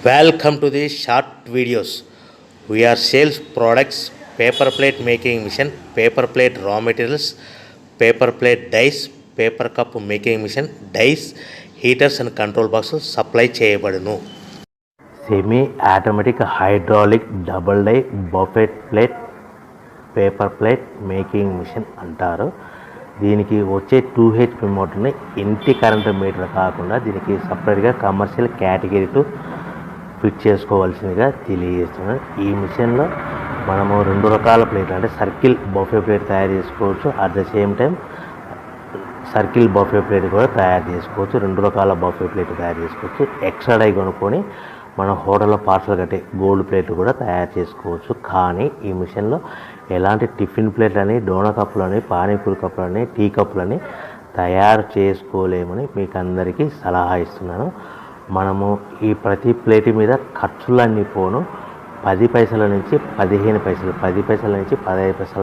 Welcome to the short videos. We are sales products, paper plate making machine, paper plate raw materials, paper plate dies, paper cup making machine, dies, heaters and control boxes supply చేయబడును. Semi automatic hydraulic double die buffet plate paper plate making machine అంటారు. దీనికి వచ్చే 2 HP మోటార్ని ఇంటి current meter కాకుండా దీనికి సపరేట్గా commercial category fit చేసుకోవాల్సిందిగా తెలియజేస్తున్నాను. ఈ మిషన్లో మనము 2 రకాల ప్లేట్లు అంటే సర్కిల్ బఫే ప్లేట్ తయారు చేసుకోవచ్చు. At the same time circle buffet plate కూడా తయారు చేసుకోవచ్చు. 2 రకాల బఫే ప్లేట్ తయారు చేసుకోవచ్చు. ఎక్స్ట్రా డై కొనుక్కొని మన హోటల్లో పార్సల్ కట్టే గోల్డ్ ప్లేట్లు కూడా తయారు చేసుకోవచ్చు. కానీ ఈ మిషన్లో ఎలాంటి టిఫిన్ ప్లేట్లని, డోనా కప్పులని, పానీపూరి కప్పులని, టీ కప్పులని తయారు చేసుకోలేమని మీకు అందరికీ సలహా ఇస్తున్నాను. మనము ఈ ప్రతి ప్లేట్ మీద ఖర్చులన్నీ పోను 10 పైసల నుంచి 15 పైసలు, 10 పైసల నుంచి 15 పైసలు